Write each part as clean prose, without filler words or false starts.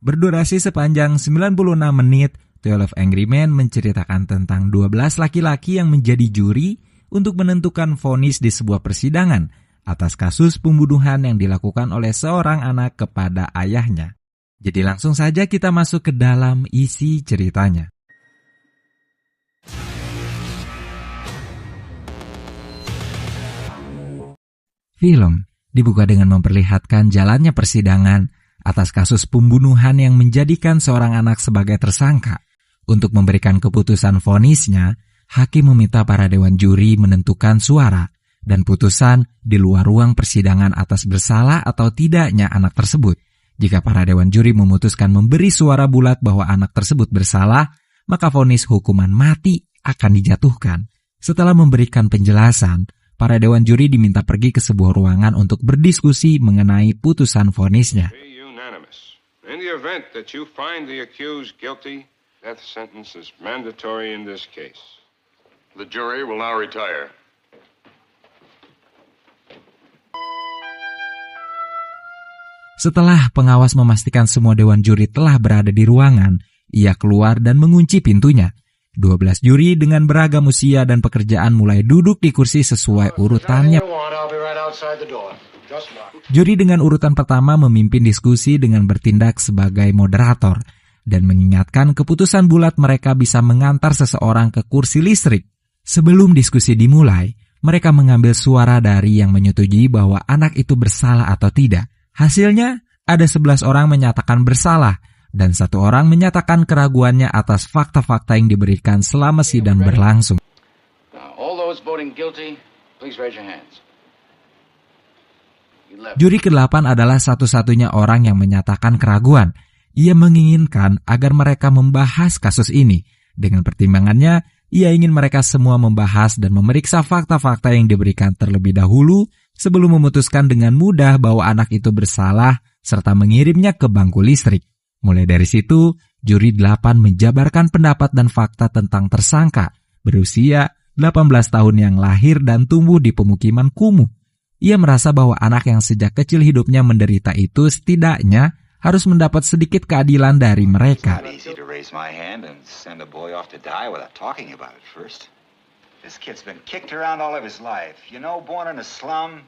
Berdurasi sepanjang 96 menit, 12 Angry Men menceritakan tentang 12 laki-laki yang menjadi juri untuk menentukan vonis di sebuah persidangan atas kasus pembunuhan yang dilakukan oleh seorang anak kepada ayahnya. Jadi langsung saja kita masuk ke dalam isi ceritanya. Film dibuka dengan memperlihatkan jalannya persidangan atas kasus pembunuhan yang menjadikan seorang anak sebagai tersangka. Untuk memberikan keputusan vonisnya, hakim meminta para dewan juri menentukan suara dan putusan di luar ruang persidangan atas bersalah atau tidaknya anak tersebut. Jika para dewan juri memutuskan memberi suara bulat bahwa anak tersebut bersalah, maka vonis hukuman mati akan dijatuhkan. Setelah memberikan penjelasan, para dewan juri diminta pergi ke sebuah ruangan untuk berdiskusi mengenai putusan vonisnya. In the event that you find the accused guilty, death sentence is mandatory in this case. The jury will now retire. Setelah pengawas memastikan semua dewan juri telah berada di ruangan, ia keluar dan mengunci pintunya. 12 juri dengan beragam usia dan pekerjaan mulai duduk di kursi sesuai urutannya. Juri dengan urutan pertama memimpin diskusi dengan bertindak sebagai moderator dan mengingatkan keputusan bulat mereka bisa mengantar seseorang ke kursi listrik. Sebelum diskusi dimulai, mereka mengambil suara dari yang menyetujui bahwa anak itu bersalah atau tidak. Hasilnya, ada 11 orang menyatakan bersalah dan 1 orang menyatakan keraguannya atas fakta-fakta yang diberikan selama sidang berlangsung. Juri ke-8 adalah satu-satunya orang yang menyatakan keraguan. Ia menginginkan agar mereka membahas kasus ini. Dengan pertimbangannya, ia ingin mereka semua membahas dan memeriksa fakta-fakta yang diberikan terlebih dahulu sebelum memutuskan dengan mudah bahwa anak itu bersalah serta mengirimnya ke bangku listrik. Mulai dari situ, juri 8 menjabarkan pendapat dan fakta tentang tersangka berusia 18 tahun yang lahir dan tumbuh di pemukiman kumuh. Ia merasa bahwa anak yang sejak kecil hidupnya menderita itu setidaknya harus mendapat sedikit keadilan dari mereka. This kid's been kicked around all of his life. You know, born in a slum,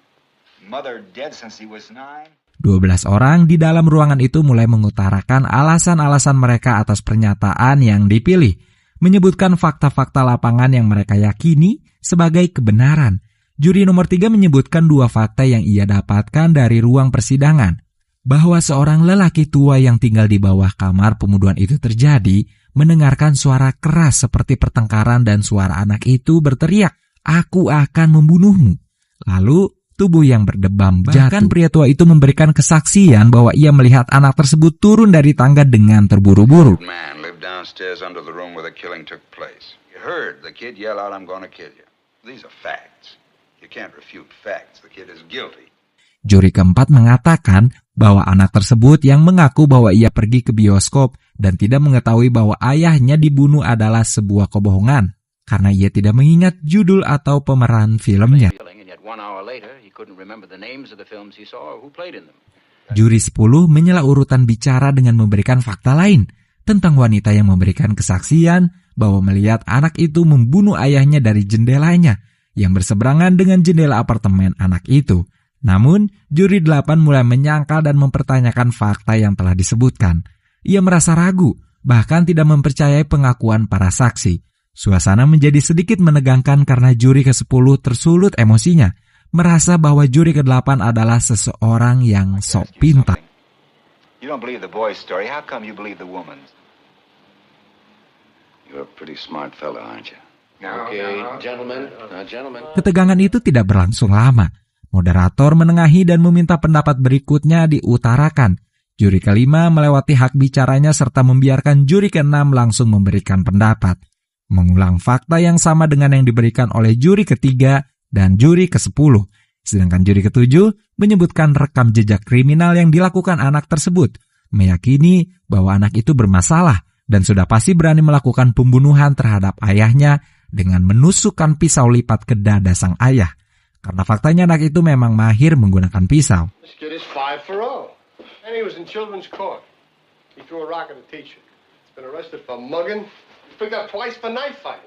mother dead since he was 9. 12 orang di dalam ruangan itu mulai mengutarakan alasan-alasan mereka atas pernyataan yang dipilih, menyebutkan fakta-fakta lapangan yang mereka yakini sebagai kebenaran. Juri nomor 3 menyebutkan 2 fakta yang ia dapatkan dari ruang persidangan, bahwa seorang lelaki tua yang tinggal di bawah kamar pembunuhan itu terjadi, mendengarkan suara keras seperti pertengkaran dan suara anak itu berteriak, "Aku akan membunuhmu." Lalu tubuh yang berdebam jatuh. Bahkan pria tua itu memberikan kesaksian bahwa ia melihat anak tersebut turun dari tangga dengan terburu-buru. Juri keempat mengatakan bahwa anak tersebut yang mengaku bahwa ia pergi ke bioskop dan tidak mengetahui bahwa ayahnya dibunuh adalah sebuah kebohongan karena ia tidak mengingat judul atau pemeran filmnya. Juri 10 menyela urutan bicara dengan memberikan fakta lain tentang wanita yang memberikan kesaksian bahwa melihat anak itu membunuh ayahnya dari jendelanya yang berseberangan dengan jendela apartemen anak itu. Namun, juri 8 mulai menyangkal dan mempertanyakan fakta yang telah disebutkan. Ia merasa ragu, bahkan tidak mempercayai pengakuan para saksi. Suasana menjadi sedikit menegangkan karena juri ke-10 tersulut emosinya, merasa bahwa juri ke-8 adalah seseorang yang sok pintar. You don't believe the boy's story. How come you believe the woman's? You're a pretty smart fella, aren't you? Okay, gentlemen. Ketegangan itu tidak berlangsung lama. Moderator menengahi dan meminta pendapat berikutnya diutarakan. Juri ke-5 melewati hak bicaranya serta membiarkan juri ke-6 langsung memberikan pendapat, mengulang fakta yang sama dengan yang diberikan oleh juri ke-3 dan juri ke-10. Sedangkan juri ke-7 menyebutkan rekam jejak kriminal yang dilakukan anak tersebut, meyakini bahwa anak itu bermasalah dan sudah pasti berani melakukan pembunuhan terhadap ayahnya dengan menusukkan pisau lipat ke dada sang ayah. Karena faktanya anak itu memang mahir menggunakan pisau. He threw a rock at a teacher. He's been arrested for mugging. He's picked up twice for knife fighting.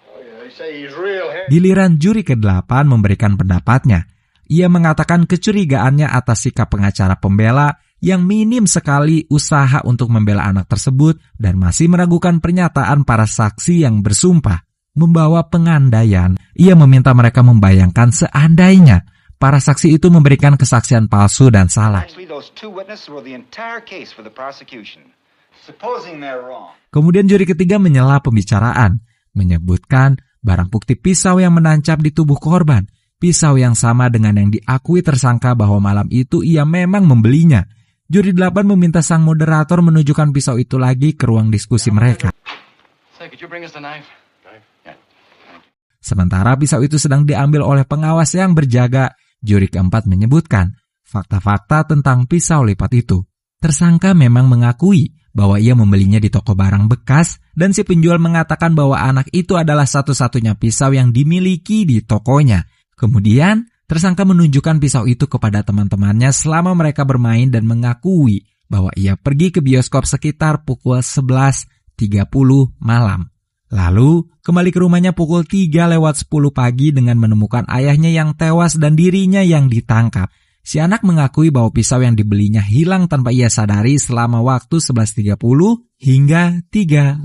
Oh yeah, they say he's real handy. Giliran juri ke-8 memberikan pendapatnya. Ia mengatakan kecurigaannya atas sikap pengacara pembela yang minim sekali usaha untuk membela anak tersebut dan masih meragukan pernyataan para saksi yang bersumpah. Membawa pengandaian, ia meminta mereka membayangkan seandainya para saksi itu memberikan kesaksian palsu dan salah. Kemudian juri ketiga menyela pembicaraan, menyebutkan barang bukti pisau yang menancap di tubuh korban, pisau yang sama dengan yang diakui tersangka bahwa malam itu ia memang membelinya. Juri 8 meminta sang moderator menunjukkan pisau itu lagi ke ruang diskusi mereka. Sementara pisau itu sedang diambil oleh pengawas yang berjaga, juri keempat menyebutkan fakta-fakta tentang pisau lipat itu. Tersangka memang mengakui bahwa ia membelinya di toko barang bekas dan si penjual mengatakan bahwa anak itu adalah satu-satunya pisau yang dimiliki di tokonya. Kemudian, tersangka menunjukkan pisau itu kepada teman-temannya selama mereka bermain dan mengakui bahwa ia pergi ke bioskop sekitar pukul 11.30 malam. Lalu, kembali ke rumahnya pukul 3:10 pagi dengan menemukan ayahnya yang tewas dan dirinya yang ditangkap. Si anak mengakui bahwa pisau yang dibelinya hilang tanpa ia sadari selama waktu 11.30 hingga 3:10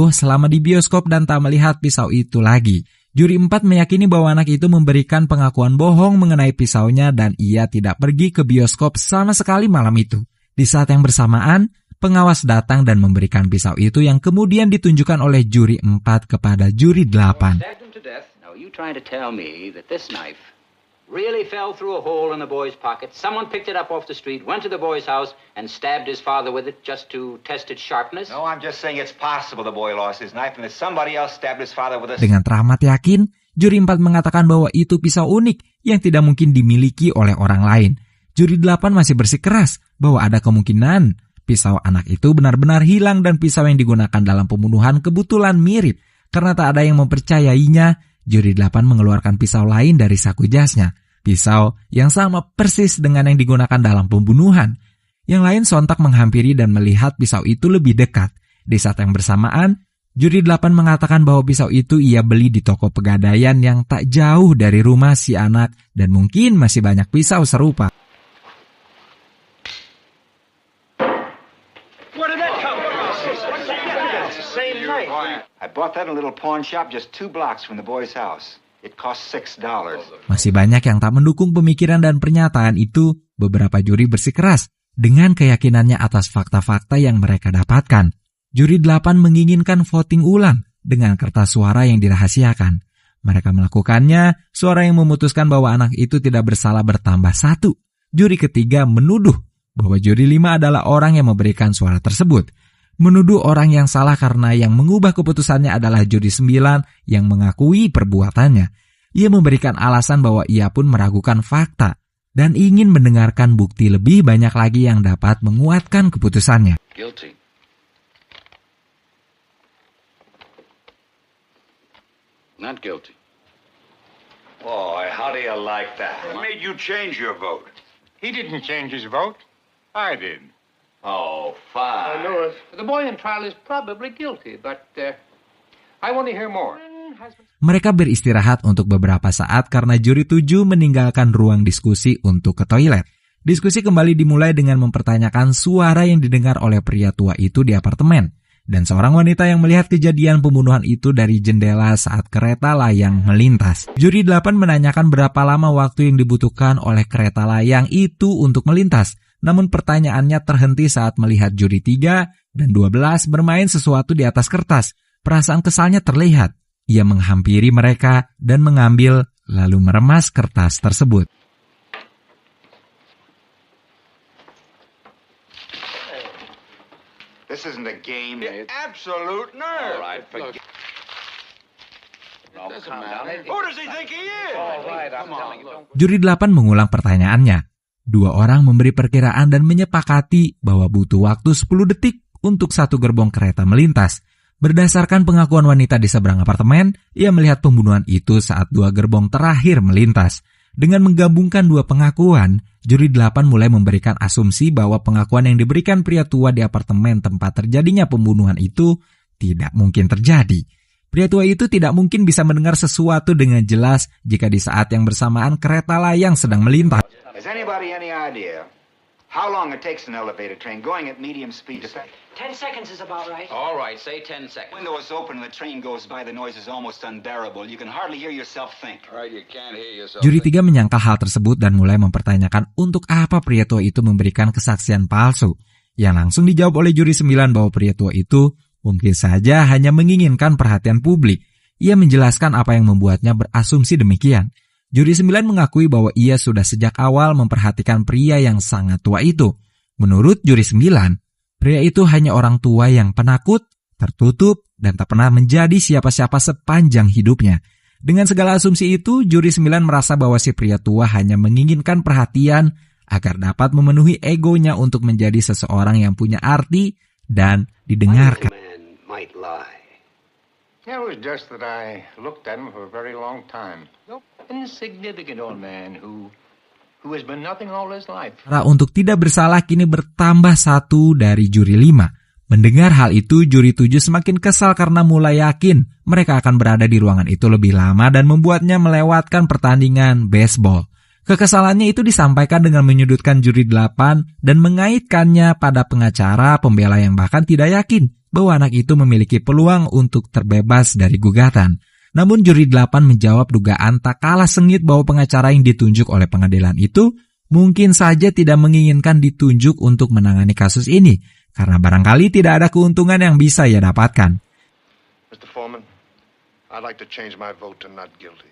selama di bioskop dan tak melihat pisau itu lagi. Juri 4 meyakini bahwa anak itu memberikan pengakuan bohong mengenai pisaunya dan ia tidak pergi ke bioskop sama sekali malam itu. Di saat yang bersamaan, pengawas datang dan memberikan pisau itu yang kemudian ditunjukkan oleh juri 4 kepada juri 8. Really fell through a hole in the boy's pocket. Someone picked it up off the street, went to the boy's house, and stabbed his father with it just to test its sharpness? No, I'm just saying it's possible the boy lost his knife and that somebody else stabbed his father with it. Dengan teramat yakin, juri 4 mengatakan bahwa itu pisau unik yang tidak mungkin dimiliki oleh orang lain. Juri 8 masih bersikeras bahwa ada kemungkinan pisau anak itu benar-benar hilang dan pisau yang digunakan dalam pembunuhan kebetulan mirip. Karena tak ada yang mempercayainya, juri 8 mengeluarkan pisau lain dari saku jasnya. Pisau yang sama persis dengan yang digunakan dalam pembunuhan. Yang lain sontak menghampiri dan melihat pisau itu lebih dekat. Di saat yang bersamaan, juri 8 mengatakan bahwa pisau itu ia beli di toko pegadaian yang tak jauh dari rumah si anak dan mungkin masih banyak pisau serupa. I bought that in a little pawn shop just 2 blocks from the boy's house. It cost $6. Masih banyak yang tak mendukung pemikiran dan pernyataan itu. Beberapa juri bersikeras dengan keyakinannya atas fakta-fakta yang mereka dapatkan. Juri 8 menginginkan voting ulang dengan kertas suara yang dirahasiakan. Mereka melakukannya, suara yang memutuskan bahwa anak itu tidak bersalah bertambah 1. Juri ketiga menuduh bahwa juri 5 adalah orang yang memberikan suara tersebut. Menuduh orang yang salah karena yang mengubah keputusannya adalah juri 9 yang mengakui perbuatannya. Ia memberikan alasan bahwa ia pun meragukan fakta dan ingin mendengarkan bukti lebih banyak lagi yang dapat menguatkan keputusannya. Guilty. Not guilty. Boy, how do you like that? What made you change your vote? He didn't change his vote. I did. Oh, fine. I knew it. The boy in trial is probably guilty, but I want to hear more. Mereka beristirahat untuk beberapa saat karena juri 7 meninggalkan ruang diskusi untuk ke toilet. Diskusi kembali dimulai dengan mempertanyakan suara yang didengar oleh pria tua itu di apartemen. Dan seorang wanita yang melihat kejadian pembunuhan itu dari jendela saat kereta layang melintas. Juri 8 menanyakan berapa lama waktu yang dibutuhkan oleh kereta layang itu untuk melintas. Namun pertanyaannya terhenti saat melihat juri 3 dan 12 bermain sesuatu di atas kertas. Perasaan kesalnya terlihat. Ia menghampiri mereka dan mengambil lalu meremas kertas tersebut. This isn't a game. The absolute nerve. All right, forget. No, calm down. Who does he think he is? All right, I'm telling you. Juri 8 mengulang pertanyaannya. 2 orang memberi perkiraan dan menyepakati bahwa butuh waktu 10 detik untuk satu gerbong kereta melintas. Berdasarkan pengakuan wanita di seberang apartemen, ia melihat pembunuhan itu saat 2 gerbong terakhir melintas. Dengan menggabungkan 2 pengakuan, Juri 8 mulai memberikan asumsi bahwa pengakuan yang diberikan pria tua di apartemen tempat terjadinya pembunuhan itu tidak mungkin terjadi. Pria tua itu tidak mungkin bisa mendengar sesuatu dengan jelas jika di saat yang bersamaan kereta layang sedang melintas. Has anybody any idea how long it takes an elevator train going at medium speed to... 10 seconds is about right. All right, say 10 seconds. Window is open and the train goes by, the noise is almost unbearable. You can hardly hear yourself think. All right, you can't hear yourself. Juri 3 menyangkal hal tersebut dan mulai mempertanyakan untuk apa pria tua itu memberikan kesaksian palsu. Yang langsung dijawab oleh juri 9 bahwa pria tua itu mungkin saja hanya menginginkan perhatian publik. Ia menjelaskan apa yang membuatnya berasumsi demikian. Juri 9 mengakui bahwa ia sudah sejak awal memperhatikan pria yang sangat tua itu. Menurut juri 9, pria itu hanya orang tua yang penakut, tertutup, dan tak pernah menjadi siapa-siapa sepanjang hidupnya. Dengan segala asumsi itu, juri 9 merasa bahwa si pria tua hanya menginginkan perhatian agar dapat memenuhi egonya untuk menjadi seseorang yang punya arti dan didengarkan. Might lie. Yeah, it was just that I looked at him for a very long time. No insignificant old man who has been nothing all his life. Cara untuk tidak bersalah kini bertambah satu dari juri 5. Mendengar hal itu, juri 7 semakin kesal karena mulai yakin mereka akan berada di ruangan itu lebih lama dan membuatnya melewatkan pertandingan baseball. Kekesalannya itu disampaikan dengan menyudutkan juri 8 dan mengaitkannya pada pengacara pembela yang bahkan tidak yakin bahwa anak itu memiliki peluang untuk terbebas dari gugatan. Namun juri 8 menjawab dugaan tak kalah sengit bahwa pengacara yang ditunjuk oleh pengadilan itu mungkin saja tidak menginginkan ditunjuk untuk menangani kasus ini, karena barangkali tidak ada keuntungan yang bisa ia dapatkan. Mr. Foreman, I'd like to change my vote to not guilty.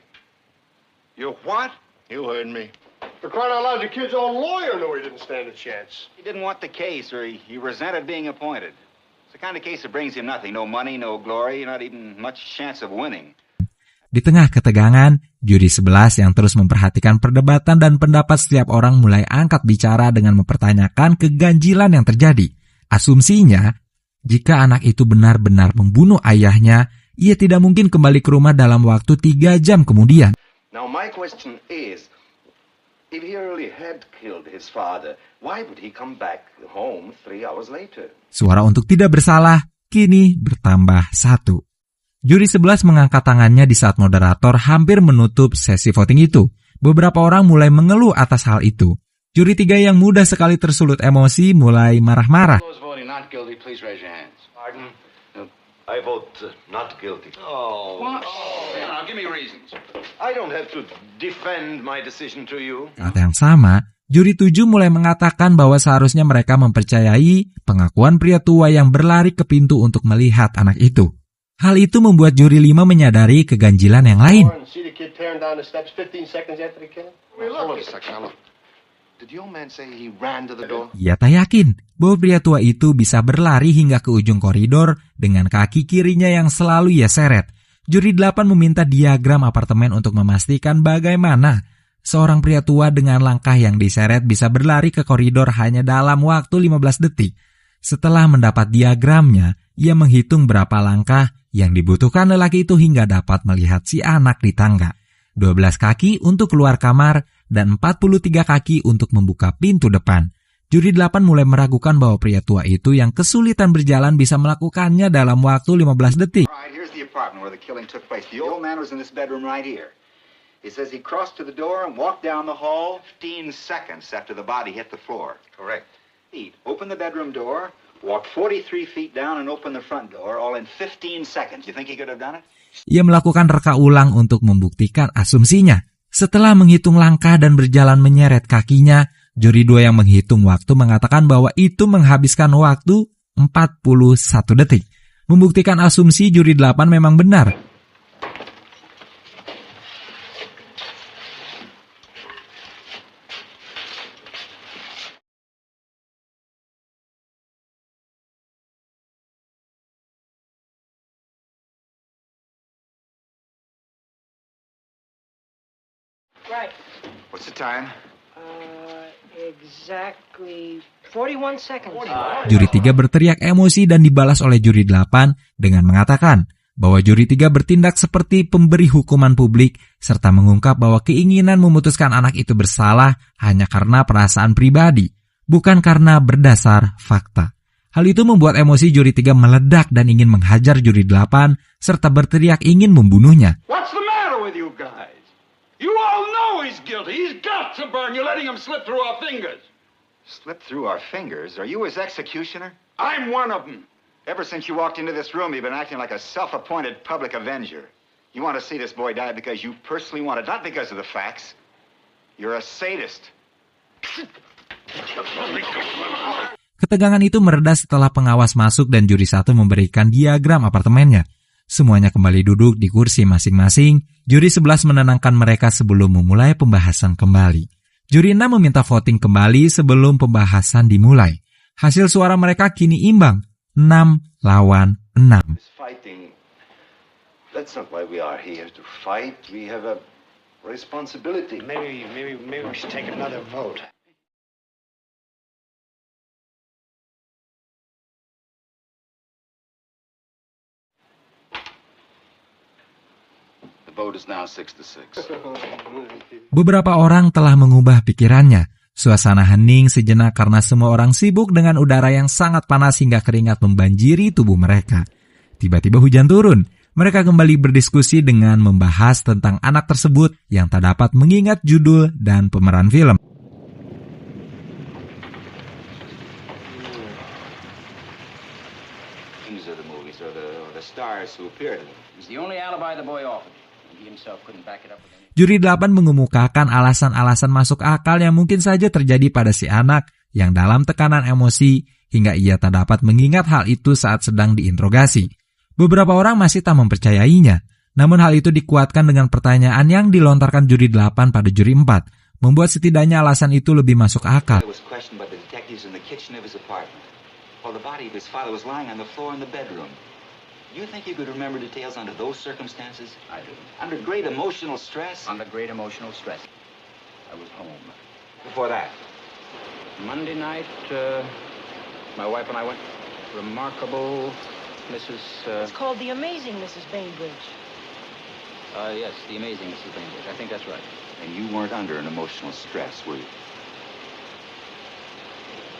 You what? You heard me. For crying out loud, the kid's own lawyer knew he didn't stand a chance. He didn't want the case, or he resented being appointed. It's the kind of case that brings him nothing. No money, no glory, not even much chance of winning. Di tengah ketegangan, juri 11 yang terus memperhatikan perdebatan dan pendapat setiap orang mulai angkat bicara dengan mempertanyakan keganjilan yang terjadi. Asumsinya, jika anak itu benar-benar membunuh ayahnya, ia tidak mungkin kembali ke rumah dalam waktu 3 jam kemudian. Now my question is, if he really had killed his father, why would he come back home 3 hours later? Suara untuk tidak bersalah kini bertambah 1. Juri 11 mengangkat tangannya di saat moderator hampir menutup sesi voting itu. Beberapa orang mulai mengeluh atas hal itu. Juri 3 yang mudah sekali tersulut emosi mulai marah-marah. Those voting not guilty, please raise your hands. Pardon? I vote not guilty. Oh. What? Now, give me reasons. I don't have to defend my decision to you. Saat yang sama, juri 7 mulai mengatakan bahwa seharusnya mereka mempercayai pengakuan pria tua yang berlari ke pintu untuk melihat anak itu. Hal itu membuat juri 5 menyadari keganjilan yang lain. See the kid tearing down the steps 15 seconds after the killing? Hold on a second, now look. Did the old man say he ran to the door? Ia tak yakin bahwa pria tua itu bisa berlari hingga ke ujung koridor dengan kaki kirinya yang selalu ia seret. Juri 8 meminta diagram apartemen untuk memastikan bagaimana seorang pria tua dengan langkah yang diseret bisa berlari ke koridor hanya dalam waktu 15 detik. Setelah mendapat diagramnya, ia menghitung berapa langkah yang dibutuhkan lelaki itu hingga dapat melihat si anak di tangga. 12 kaki untuk keluar kamar dan 43 kaki untuk membuka pintu depan. Juri 8 mulai meragukan bahwa pria tua itu yang kesulitan berjalan bisa melakukannya dalam waktu 15 detik. Right, here's the apartment where the killing took place. The old man was in this bedroom right here. He says he crossed to the door and walked down the hall 15 seconds after the body hit the floor. Correct. He opened the bedroom door, walked 43 feet down and opened the front door, all in 15 seconds. You think he could have done it? Ia melakukan reka ulang untuk membuktikan asumsinya. Setelah menghitung langkah dan berjalan menyeret kakinya, juri 2 yang menghitung waktu mengatakan bahwa itu menghabiskan waktu 41 detik. Membuktikan asumsi juri 8 memang benar. Right. What's the time? Exactly 41 seconds. Juri 3 berteriak emosi dan dibalas oleh juri 8 dengan mengatakan, bahwa juri 3 bertindak seperti pemberi hukuman publik serta mengungkap bahwa keinginan memutuskan anak itu bersalah hanya karena perasaan pribadi, bukan karena berdasar fakta. Hal itu membuat emosi juri 3 meledak dan ingin menghajar juri 8 serta berteriak ingin membunuhnya. What's the matter with you guys? You all know he's guilty. He's got to burn. You're letting him slip through our fingers. Slip through our fingers? Are you his executioner? I'm one of them. Ever since you walked into this room, you've been acting like a self-appointed public avenger. You want to see this boy die because you personally want it, not because of the facts. You're a sadist. Ketegangan itu mereda setelah pengawas masuk dan juri 1 memberikan diagram apartemennya. Semuanya kembali duduk di kursi masing-masing. Juri 11 menenangkan mereka sebelum memulai pembahasan kembali. Juri 6 meminta voting kembali sebelum pembahasan dimulai. Hasil suara mereka kini imbang, 6 lawan 6. Fighting. That's not why we are here to fight. We have a responsibility. Maybe we should take another vote. Vote is now 6-6. Beberapa orang telah mengubah pikirannya. Suasana hening sejenak karena semua orang sibuk dengan udara yang sangat panas hingga keringat membanjiri tubuh mereka. Tiba-tiba hujan turun. Mereka kembali berdiskusi dengan membahas tentang anak tersebut yang tak dapat mengingat judul dan pemeran film. These are the movies, or the stars who appeared in them. It's the only alibi the boy offered. Juri 8 mengemukakan alasan-alasan masuk akal yang mungkin saja terjadi pada si anak yang dalam tekanan emosi hingga ia tak dapat mengingat hal itu saat sedang diinterogasi. Beberapa orang masih tak mempercayainya, namun hal itu dikuatkan dengan pertanyaan yang dilontarkan juri 8 pada juri 4, membuat setidaknya alasan itu lebih masuk akal. You think you could remember details under those circumstances? I do. Under great emotional stress? Under great emotional stress. I was home. Before that, Monday night, my wife and I went. Remarkable Mrs. It's called The Amazing Mrs. Bainbridge. Yes, The Amazing Mrs. Bainbridge. I think that's right. And you weren't under an emotional stress, were you?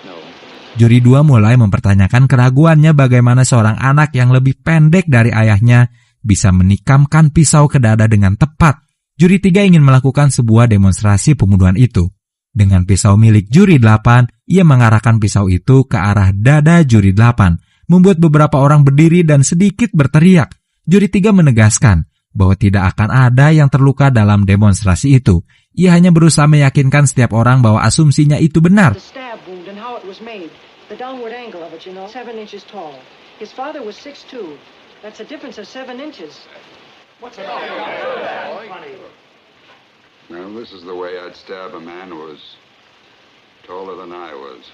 No. Juri 2 mulai mempertanyakan keraguannya bagaimana seorang anak yang lebih pendek dari ayahnya bisa menikamkan pisau ke dada dengan tepat. Juri 3 ingin melakukan sebuah demonstrasi pembunuhan itu. Dengan pisau milik juri 8, ia mengarahkan pisau itu ke arah dada juri 8, membuat beberapa orang berdiri dan sedikit berteriak. Juri 3 menegaskan bahwa tidak akan ada yang terluka dalam demonstrasi itu. Ia hanya berusaha meyakinkan setiap orang bahwa asumsinya itu benar. The downward angle of it, 7 inches tall. His father was 6'2". That's a difference of 7 inches. What's the matter? Well, this is the way I'd stab a man who was taller than I was.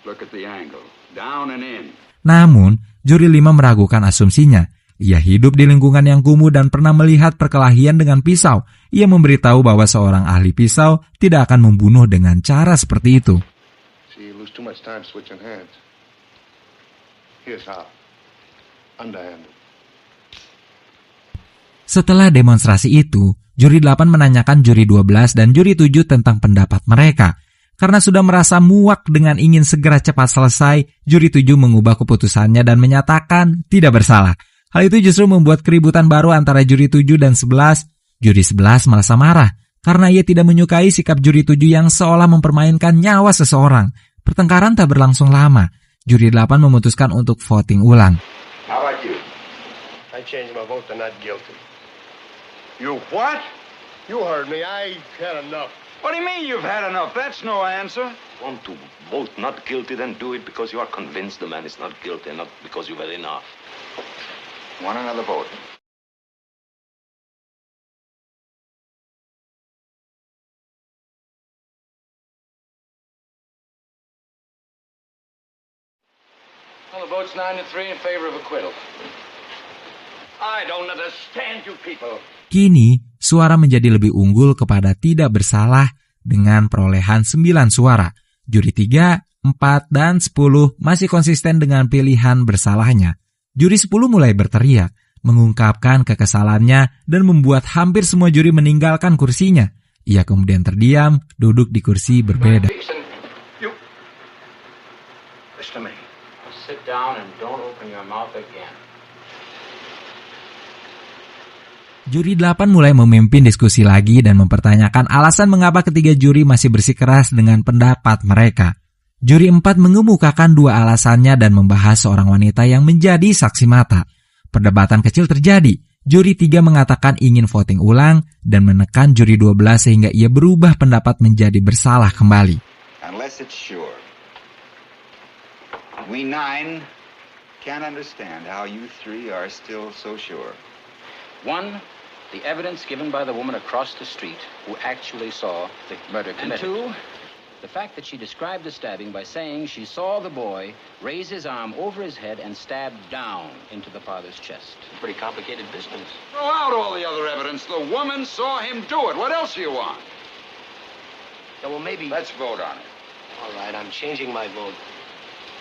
Look at the angle. Down and in. Namun, juri 5 meragukan asumsinya. Ia hidup di lingkungan yang kumuh dan pernah melihat perkelahian dengan pisau. Ia memberitahu bahwa seorang ahli pisau tidak akan membunuh dengan cara seperti itu. Too much time switching hands. Here's how. Underhand. Setelah demonstrasi itu, juri 8 menanyakan juri 12 dan juri 7 tentang pendapat mereka. Karena sudah merasa muak dengan ingin segera cepat selesai, juri 7 mengubah keputusannya dan menyatakan tidak bersalah. Hal itu justru membuat keributan baru antara juri 7 dan 11. Juri 11 merasa marah karena ia tidak menyukai sikap juri 7 yang seolah mempermainkan nyawa seseorang. Pertengkaran tak berlangsung lama. Juri 8 memutuskan untuk voting ulang. How about you? I changed my vote to not guilty. You what? You heard me. I had enough. What do you mean you've had enough? That's no answer. Want to vote not guilty, then do it because you are convinced the man is not guilty, not because you've had enough. Want another vote? Well, the vote's 9-3 in favor of acquittal. I don't understand you people. Kini, suara menjadi lebih unggul kepada tidak bersalah dengan perolehan 9 suara. Juri 3, 4, dan 10 masih konsisten dengan pilihan bersalahnya. Juri 10 mulai berteriak, mengungkapkan kekesalannya dan membuat hampir semua juri meninggalkan kursinya. Ia kemudian terdiam, duduk di kursi berbeda. Listen to me. Sit down and don't open your mouth again. Juri 8 mulai memimpin diskusi lagi dan mempertanyakan alasan mengapa ketiga juri masih bersikeras dengan pendapat mereka. Juri 4 mengemukakan 2 alasannya dan membahas seorang wanita yang menjadi saksi mata. Perdebatan kecil terjadi. Juri 3 mengatakan ingin voting ulang dan menekan juri 12 sehingga ia berubah pendapat menjadi bersalah kembali. Unless it's sure. We 9 can't understand how you 3 are still so sure. 1, the evidence given by the woman across the street who actually saw the murder committed. And 2, the fact that she described the stabbing by saying she saw the boy raise his arm over his head and stab down into the father's chest. Pretty complicated business. Throw out all the other evidence. The woman saw him do it. What else do you want? Yeah, well, maybe... Let's vote on it. All right, I'm changing my vote.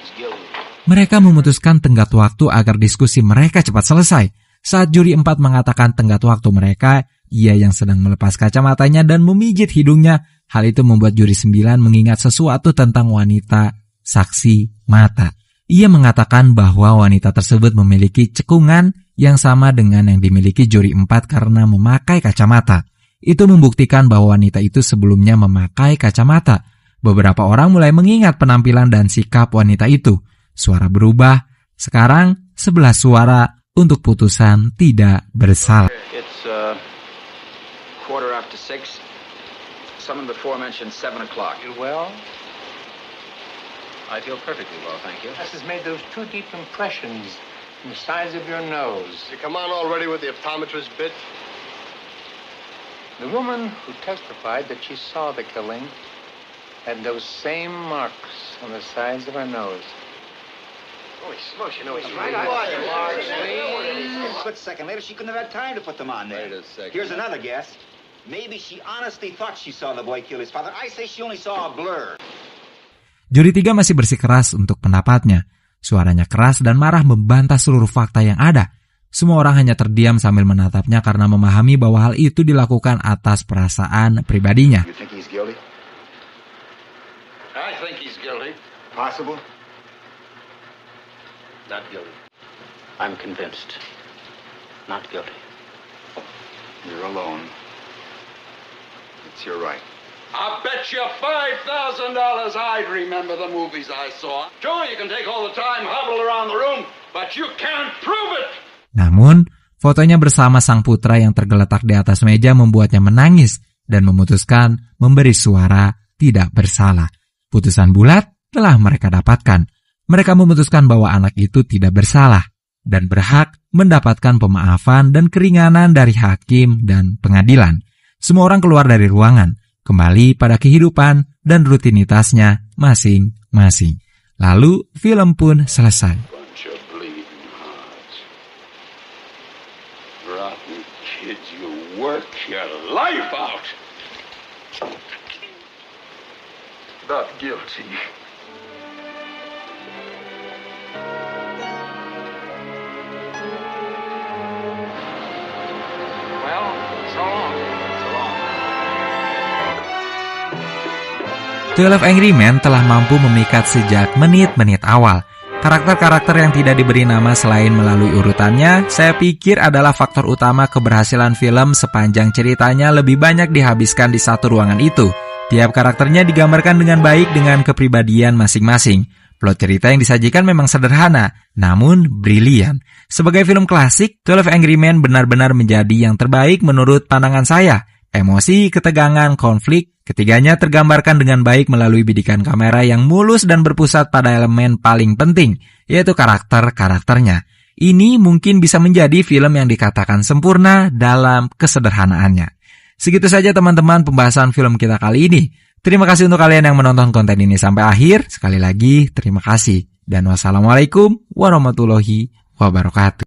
He's guilty. Mereka memutuskan tenggat waktu agar diskusi mereka cepat selesai. Saat juri 4 mengatakan tenggat waktu mereka, ia yang sedang melepas kacamatanya dan memijit hidungnya. Hal itu membuat juri 9 mengingat sesuatu tentang wanita saksi mata. Ia mengatakan bahwa wanita tersebut memiliki cekungan yang sama dengan yang dimiliki juri 4 karena memakai kacamata. Itu membuktikan bahwa wanita itu sebelumnya memakai kacamata. Beberapa orang mulai mengingat penampilan dan sikap wanita itu. Suara berubah. Sekarang 11 suara untuk putusan tidak bersalah. It's 6:15. Someone before mentioned 7 o'clock. You well? I feel perfectly well, thank you. This has made those 2 deep impressions in the sides of your nose. You come on already with the optometrist bit? The woman who testified that she saw the killing had those same marks on the sides of her nose. Holy smokes, you know he's right. Split second later, she couldn't have had time to put them on there. Wait a second. Here's another guess. Maybe she honestly thought she saw the boy kill his father. I say she only saw a blur. Juri 3 masih bersikeras untuk pendapatnya. Suaranya keras dan marah membantah seluruh fakta yang ada. Semua orang hanya terdiam sambil menatapnya karena memahami bahwa hal itu dilakukan atas perasaan pribadinya. You think he's guilty? I think he's guilty. Possible? Not guilty. I'm convinced. Not guilty. You're alone. It's your right. I bet you $5,000 I'd remember the movies I saw. Sure, you can take all the time, hobble around the room, but you can't prove it. Namun, fotonya bersama sang putra yang tergeletak di atas meja membuatnya menangis dan memutuskan memberi suara tidak bersalah. Putusan bulat telah mereka dapatkan. Mereka memutuskan bahwa anak itu tidak bersalah dan berhak mendapatkan pemaafan dan keringanan dari hakim dan pengadilan. Semua orang keluar dari ruangan, kembali pada kehidupan dan rutinitasnya masing-masing. Lalu film pun selesai. Bunch of bleeding hearts. Rotten kids, you work your life out. Not guilty. Well, so long. 12 Angry Men telah mampu memikat sejak menit-menit awal. Karakter-karakter yang tidak diberi nama selain melalui urutannya, saya pikir adalah faktor utama keberhasilan film sepanjang ceritanya lebih banyak dihabiskan di satu ruangan itu. Tiap karakternya digambarkan dengan baik dengan kepribadian masing-masing. Plot cerita yang disajikan memang sederhana, namun brilian. Sebagai film klasik, 12 Angry Men benar-benar menjadi yang terbaik menurut pandangan saya. Emosi, ketegangan, konflik, ketiganya tergambarkan dengan baik melalui bidikan kamera yang mulus dan berpusat pada elemen paling penting, yaitu karakter-karakternya. Ini mungkin bisa menjadi film yang dikatakan sempurna dalam kesederhanaannya. Segitu saja teman-teman pembahasan film kita kali ini. Terima kasih untuk kalian yang menonton konten ini sampai akhir. Sekali lagi, terima kasih. Dan wassalamualaikum warahmatullahi wabarakatuh.